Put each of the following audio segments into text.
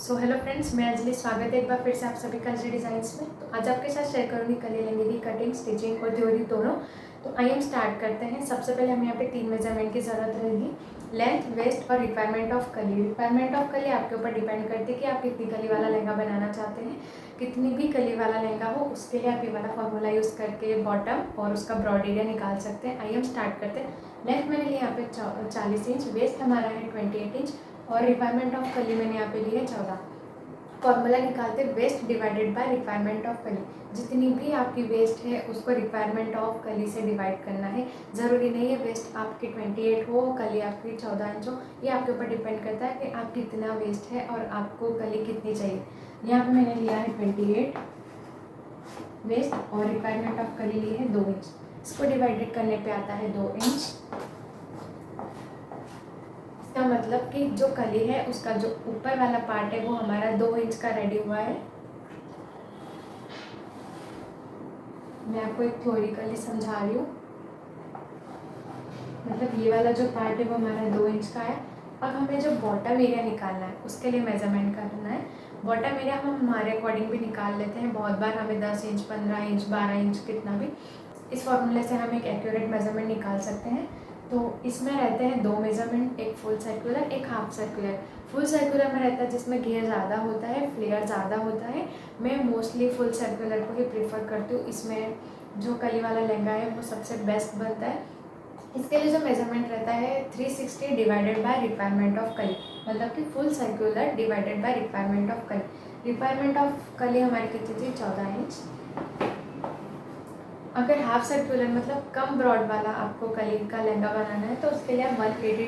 So hello friends, मैं अंजलि। स्वागत है एक बार फिर से आप सभी कल्चर डिज़ाइंस में। तो आज आपके साथ शेयर करूँगी कली लहंगे की कटिंग, स्टिचिंग और थ्योरी दोनों। तो आइए हम स्टार्ट करते हैं। सबसे पहले हमें यहाँ पे 3 मेजरमेंट की ज़रूरत रहेगी: लेंथ, वेस्ट और रिक्वायरमेंट ऑफ कली। रिक्वायरमेंट ऑफ कली आपके ऊपर डिपेंड करती है कि आप कितनी कली वाला लहंगा बनाना चाहते हैं। कितनी भी कली वाला लहंगा हो उसके लिए आप ये वाला फॉर्मूला यूज़ करके बॉटम और उसका ब्रॉड एरिया निकाल सकते हैं। आइए हम स्टार्ट करते हैं। लेंथ मैंने लिया यहाँ पे 40 इंच, वेस्ट हमारा है 28 इंच और रिक्वायरमेंट ऑफ कली मैंने यहाँ पे ली है 14। फॉर्मूला निकालते waist divided by requirement of कली। जितनी भी आपकी वेस्ट है उसको रिक्वायरमेंट ऑफ कली से डिवाइड करना है। ज़रूरी नहीं है वेस्ट आपकी 28 हो, कली आपकी 14 इंच हो। ये आपके ऊपर डिपेंड करता है कि आप कितना वेस्ट है और आपको कली कितनी चाहिए। यहाँ पे मैंने लिया है 28 वेस्ट और रिक्वायरमेंट ऑफ कली ली है 2 इंच। इसको डिवाइडेड करने पे आता है 2 इंच। इसका मतलब कि जो कली है उसका जो ऊपर वाला पार्ट है वो हमारा 2 इंच का रेडी हुआ है। मैं आपको एक थ्योरिकली समझा रही हूँ। मतलब ये वाला जो पार्ट है वो हमारा 2 इंच का है। अब हमें जो बॉटम एरिया निकालना है उसके लिए मेजरमेंट करना है। बॉटम एरिया हम हमारे अकॉर्डिंग भी निकाल लेते हैं। बहुत बार हमें 10 इंच, 15 इंच, 12 इंच, कितना भी। इस फॉर्मूले से हम एक एक्यूरेट मेजरमेंट निकाल सकते हैं। तो इसमें रहते हैं 2 मेजरमेंट, एक फुल सर्कुलर, एक हाफ सर्कुलर। फुल सर्कुलर में रहता है जिसमें घेर ज़्यादा होता है, फ्लेयर ज़्यादा होता है। मैं मोस्टली फुल सर्कुलर को ही प्रीफर करती हूँ। इसमें जो कली वाला लहंगा है वो सबसे बेस्ट बनता है। इसके लिए जो मेजरमेंट रहता है 360 डिवाइडेड बाय रिक्वायरमेंट ऑफ कली, मतलब कि full circular divided by requirement of कली। रिक्वायरमेंट ऑफ कली हमारी कितनी थी? 14 इंच। अगर हाफ सर्कुलर मतलब कम ब्रॉड वाला आपको कली का लहंगा बनाना है तो उसके लिए आप 180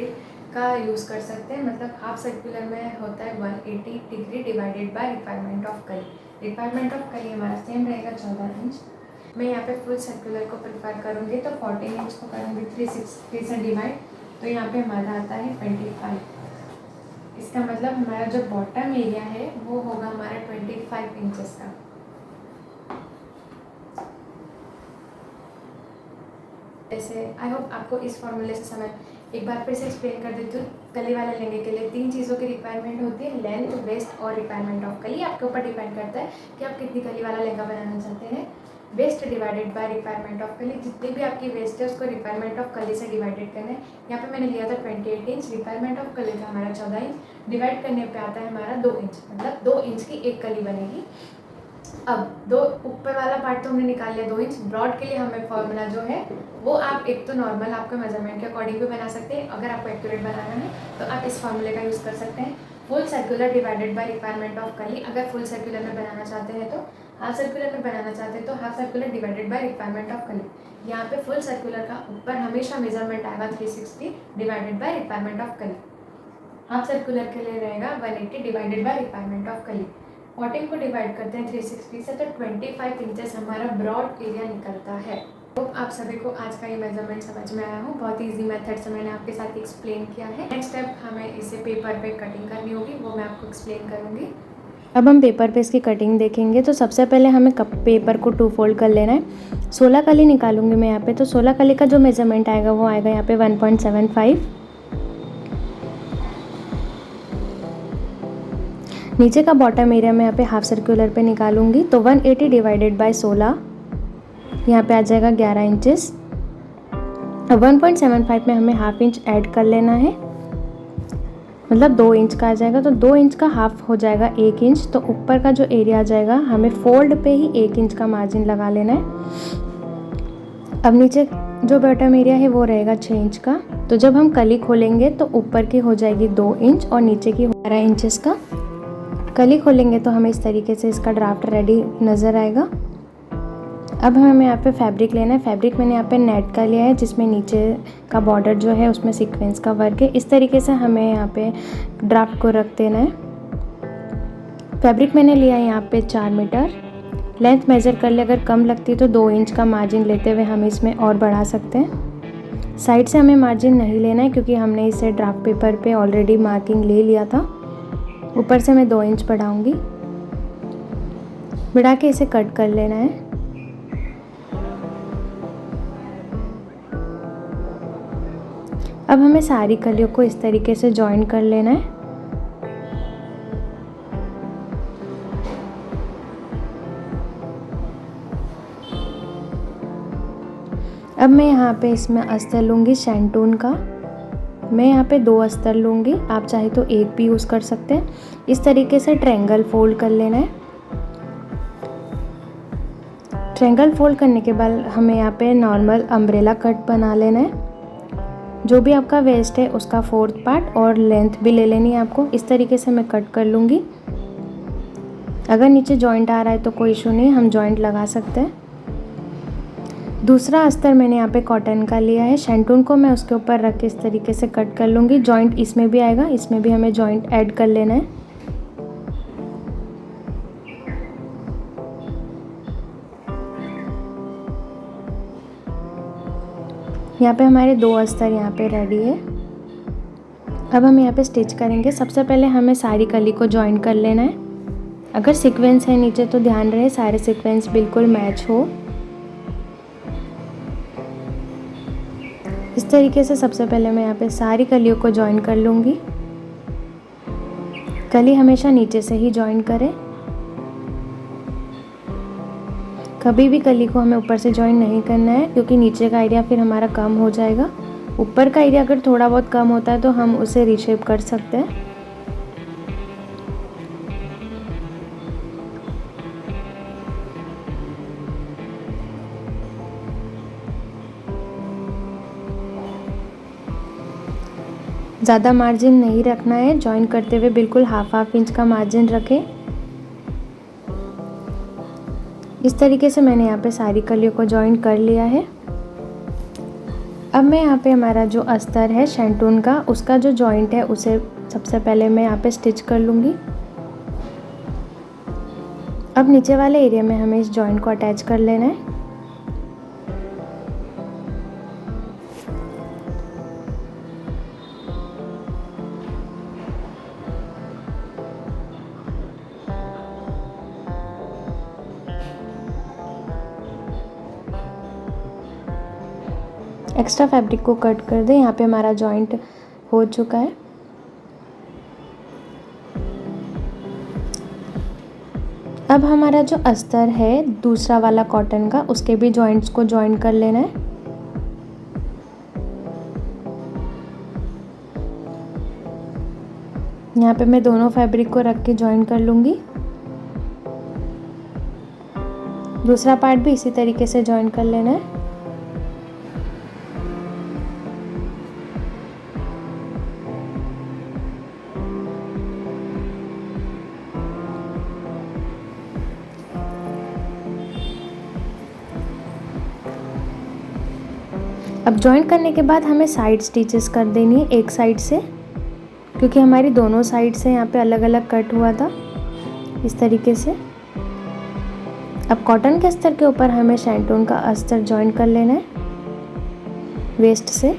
का यूज़ कर सकते हैं। मतलब हाफ सर्कुलर में होता है 180 degree divided by requirement of कली। रिक्वायरमेंट ऑफ कली हमारा सेम रहेगा 14 इंच। मैं यहाँ पे फुल सर्कुलर को प्रेफर करूँगी तो 14 इंच को करूँगी 360 से डिवाइड, तो यहाँ पे हमारा आता है 25। इसका मतलब हमारा जो बॉटम एरिया है वो होगा हमारा 25 इंचेस का। ऐसे आई होप आपको इस फॉर्मूले से समझ। एक बार फिर से एक्सप्लेन कर देती हूँ। कली वाले लहंगे के लिए 3 चीज़ों की रिक्वायरमेंट होती है: लेंथ, वेस्ट और रिक्वायरमेंट ऑफ कली। आपके ऊपर डिपेंड करता है कि आप कितनी कली वाला लहंगा बनाना चाहते हैं। Waist divided by requirement of कली, जितनी भी आपकी वेस्ट है उसको रिक्वायरमेंट ऑफ कली से डिवाइडेड करना है। यहाँ पे मैंने लिया था 28 इंच, रिक्वायरमेंट ऑफ कली था हमारा 14 इंच। डिवाइड करने पे आता है हमारा 2 इंच, मतलब 2 इंच की एक कली बनेगी। अब दो ऊपर वाला पार्ट तो हमने निकाल लिया 2 इंच। ब्रॉड के लिए हमें फॉर्मूला जो है वो आप एक तो नॉर्मल आपके मेजरमेंट के अकॉर्डिंग भी बना सकते हैं। अगर आपको एक्यूरेट बनाना है तो आप इस फॉर्मूले का यूज़ कर सकते हैं। Full circular divided by requirement of कली। अगर फुल सर्कुलर में बनाना चाहते हैं तो हाफ सर्कुलर में बनाना चाहते हैं तो half circular divided by requirement of कली। यहाँ पे फुल सर्कुलर का ऊपर हमेशा मेजरमेंट आएगा 360 डिवाइडेड बाय रिक्वायरमेंट ऑफ कली। हाफ सर्कुलर के लिए रहेगा 180 डिवाइडेड बाय रिक्वायरमेंट ऑफ कली। 14 को डिवाइड करते हैं 360 से तो 25 इंचेस हमारा ब्रॉड एरिया निकलता है। तो आप सभी को आज का ये मेजरमेंट समझ में आया हो। बहुत इजी मेथड से मैंने आपके साथ एक्सप्लेन किया है। नेक्स्ट स्टेप हमें इसे पेपर पे कटिंग करनी होगी, वो मैं आपको एक्सप्लेन करूँगी। अब हम पेपर पे इसकी कटिंग देखेंगे। तो सबसे पहले हमें पेपर को 2 फोल्ड कर लेना है। 16 कली निकालूंगी मैं यहाँ पे। तो 16 कली का जो मेजरमेंट आएगा वो आएगा यहाँ पे 1.75। नीचे का बॉटम एरिया में यहाँ पे हाफ सर्कुलर पे निकालूंगी तो 180 डिवाइडेड बाय 16 यहाँ पे आ जाएगा 11 इंचेस। अब 1.75 में हमें हाफ इंच ऐड कर लेना है, मतलब 2 इंच का आ जाएगा। तो 2 इंच का हाफ हो जाएगा 1 इंच। तो ऊपर का जो एरिया आ जाएगा हमें फोल्ड पे ही 1 इंच का मार्जिन लगा लेना है। अब नीचे जो बॉटम एरिया है वो रहेगा 6 इंच का। तो जब हम कली खोलेंगे तो ऊपर की हो जाएगी 2 इंच और नीचे की 12 इंचेस का। कली खोलेंगे तो हमें इस तरीके से इसका ड्राफ्ट रेडी नज़र आएगा। अब हमें यहाँ पे फैब्रिक लेना है। फैब्रिक मैंने यहाँ पे नेट का लिया है जिसमें नीचे का बॉर्डर जो है उसमें सीक्वेंस का वर्क है। इस तरीके से हमें यहाँ पे ड्राफ्ट को रख देना है। फैब्रिक मैंने लिया है यहाँ पे 4 मीटर। लेंथ मेज़र कर ले, अगर कम लगती है तो 2 इंच का मार्जिन लेते हुए हम इसमें और बढ़ा सकते हैं। साइड से हमें मार्जिन नहीं लेना है क्योंकि हमने इसे ड्राफ्ट पेपर पे ऑलरेडी मार्किंग ले लिया था। ऊपर से मैं 2 इंच बढ़ाऊँगी, बढ़ा के इसे कट कर लेना है। अब हमें सारी कलियों को इस तरीके से जॉइन कर लेना है। अब मैं यहाँ पे इसमें अस्तर लूँगी शैंटून का। मैं यहाँ पे 2 अस्तर लूँगी, आप चाहे तो एक भी यूज़ कर सकते हैं। इस तरीके से ट्रायंगल फोल्ड कर लेना है। ट्रायंगल फोल्ड करने के बाद हमें यहाँ पे नॉर्मल अम्ब्रेला कट बना लेना है। जो भी आपका वेस्ट है उसका 4th पार्ट और लेंथ भी ले लेनी है आपको। इस तरीके से मैं कट कर लूँगी। अगर नीचे जॉइंट आ रहा है तो कोई इशू नहीं, हम जॉइंट लगा सकते हैं। दूसरा अस्तर मैंने यहाँ पे कॉटन का लिया है। शैंटून को मैं उसके ऊपर रख के इस तरीके से कट कर लूँगी। जॉइंट इसमें भी आएगा, इसमें भी हमें जॉइंट ऐड कर लेना है। यहाँ पे हमारे 2 अस्तर यहाँ पे रेडी है। अब हम यहाँ पे स्टिच करेंगे। सबसे पहले हमें सारी कली को जॉइन कर लेना है। अगर सीक्वेंस है नीचे तो ध्यान रहे सारे सीक्वेंस बिल्कुल मैच हो। इस तरीके से सबसे पहले मैं यहाँ पे सारी कलियों को जॉइन कर लूँगी। कली हमेशा नीचे से ही जॉइन करें, कभी भी कली को हमें ऊपर से जॉइन नहीं करना है, क्योंकि नीचे का एरिया फिर हमारा कम हो जाएगा। ऊपर का एरिया अगर थोड़ा बहुत कम होता है तो हम उसे रीशेप कर सकते हैं। ज़्यादा मार्जिन नहीं रखना है, जॉइन करते हुए बिल्कुल हाफ इंच का मार्जिन रखें। इस तरीके से मैंने यहाँ पे सारी कलियों को जॉइन कर लिया है। अब मैं यहाँ पे हमारा जो अस्तर है शैंटून का, उसका जो जॉइंट है उसे सबसे पहले मैं यहाँ पे स्टिच कर लूँगी। अब नीचे वाले एरिया में हमें इस जॉइंट को अटैच कर लेना है। एक्स्ट्रा फैब्रिक को कट कर दें। यहाँ पे हमारा जॉइंट हो चुका है। अब हमारा जो अस्तर है दूसरा वाला कॉटन का, उसके भी जॉइंट्स को जॉइन कर लेना है। यहाँ पे मैं दोनों फैब्रिक को रख के जॉइन कर लूँगी। दूसरा पार्ट भी इसी तरीके से जॉइन कर लेना है। अब जॉइन करने के बाद हमें साइड स्टिचेस कर देनी है एक साइड से, क्योंकि हमारी दोनों साइड से यहाँ पे अलग अलग कट हुआ था इस तरीके से। अब कॉटन के अस्तर के ऊपर हमें शैंटून का अस्तर जॉइन कर लेना है वेस्ट से।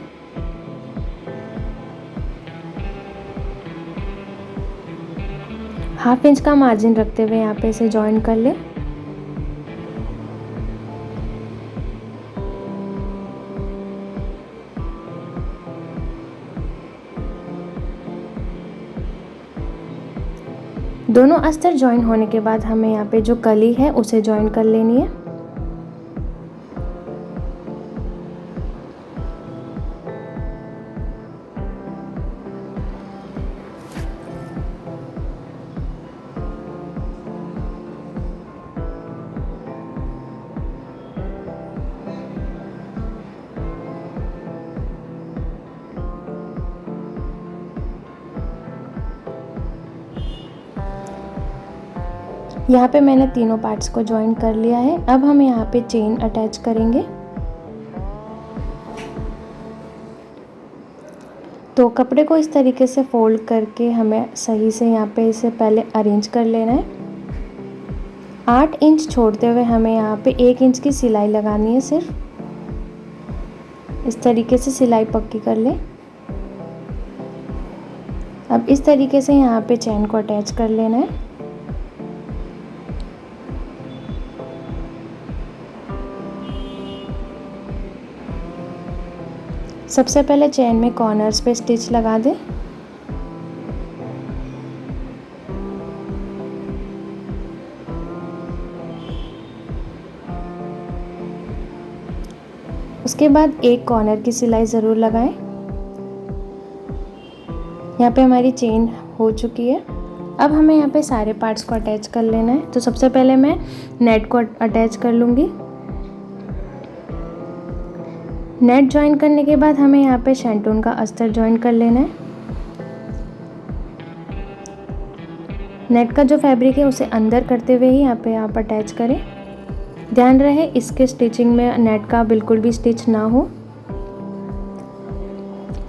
हाफ इंच का मार्जिन रखते हुए यहाँ पे इसे जॉइन कर ले। दोनों अस्तर जॉइन होने के बाद हमें यहाँ पे जो कली है उसे जॉइन कर लेनी है। यहाँ पे मैंने तीनों पार्ट्स को जॉइन कर लिया है। अब हम यहाँ पे चेन अटैच करेंगे। तो कपड़े को इस तरीके से फोल्ड करके हमें सही से यहाँ पे इसे पहले अरेंज कर लेना है। 8 इंच छोड़ते हुए हमें यहाँ पे 1 इंच की सिलाई लगानी है सिर्फ। इस तरीके से सिलाई पक्की कर लें। अब इस तरीके से यहाँ पे चेन को अटैच कर लेना है। सबसे पहले चेन में कॉर्नर्स पे स्टिच लगा दें। उसके बाद एक कॉर्नर की सिलाई ज़रूर लगाएं। यहाँ पे हमारी चेन हो चुकी है। अब हमें यहाँ पे सारे पार्ट्स को अटैच कर लेना है। तो सबसे पहले मैं नेट को अटैच कर लूँगी। नेट ज्वाइन करने के बाद हमें यहाँ पे शैंटून का अस्तर ज्वाइन कर लेना है। नेट का जो फैब्रिक है उसे अंदर करते हुए ही यहाँ पे आप अटैच करें। ध्यान रहे इसके स्टिचिंग में नेट का बिल्कुल भी स्टिच ना हो।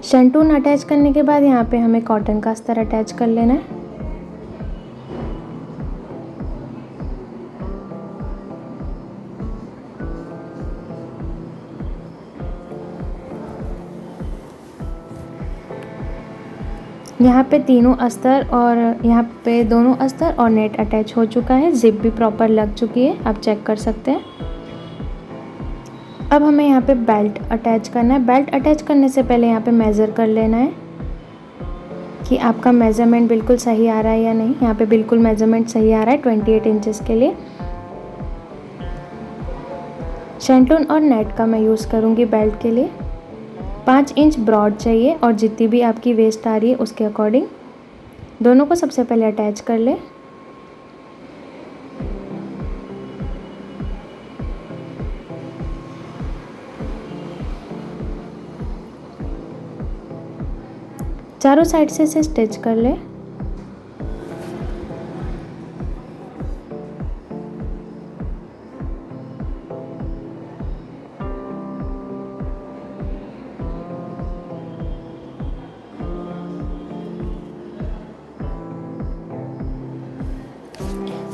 शैंटून अटैच करने के बाद यहाँ पे हमें कॉटन का अस्तर अटैच कर लेना है। यहाँ पे तीनों अस्तर और यहाँ पे दोनों अस्तर और नेट अटैच हो चुका है। जिप भी प्रॉपर लग चुकी है, आप चेक कर सकते हैं। अब हमें यहाँ पे बेल्ट अटैच करना है। बेल्ट अटैच करने से पहले यहाँ पे मेज़र कर लेना है कि आपका मेज़रमेंट बिल्कुल सही आ रहा है या नहीं। यहाँ पे बिल्कुल मेज़रमेंट सही आ रहा है 28 इंचेस के लिए। शैंटून और नेट का मैं यूज़ करूँगी बेल्ट के लिए। 5 इंच ब्रॉड चाहिए और जितनी भी आपकी वेस्ट आ रही है उसके अकॉर्डिंग दोनों को सबसे पहले अटैच कर ले। चारों साइड से इसे स्टिच कर ले।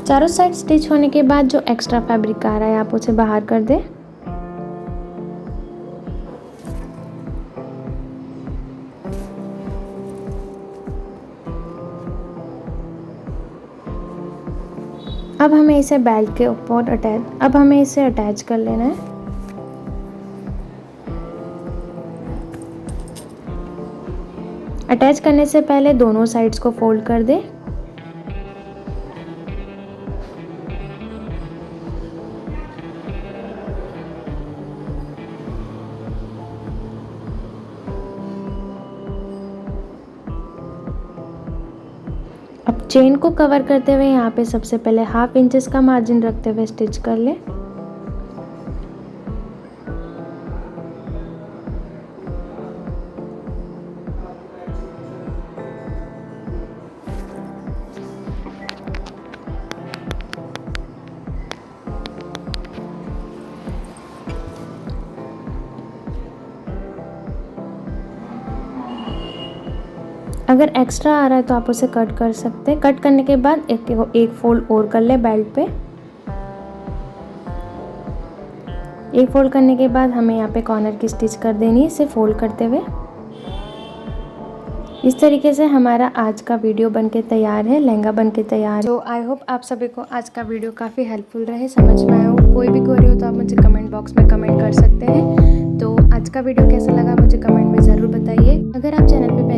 चारों साइड स्टिच होने के बाद जो एक्स्ट्रा फैब्रिक आ रहा है आप उसे बाहर कर दें। अब हमें इसे बेल्ट के ऊपर अटैच कर लेना है। अटैच करने से पहले दोनों साइड्स को फोल्ड कर दें। अब चेन को कवर करते हुए यहाँ पे सबसे पहले 1/2 इंचेस का मार्जिन रखते हुए स्टिच कर ले। अगर एक्स्ट्रा आ रहा है तो आप उसे कट कर सकते हैं। कट करने के बाद एक फोल्ड और कर ले बेल्ट पे। एक फोल्ड करने के बाद हमें यहाँ पे कॉर्नर की स्टिच कर देनी है इसे फोल्ड करते हुए। इस तरीके से हमारा आज का वीडियो बनके तैयार है, लहंगा बनके तैयार है। तो आई होप आप सभी को आज का वीडियो काफ़ी हेल्पफुल रहे, समझ में आया हो। कोई भी क्वेरी हो तो आप मुझे कमेंट बॉक्स में कमेंट कर सकते हैं। तो आज का वीडियो कैसा लगा मुझे कमेंट में ज़रूर बताइए। अगर आप चैनल पे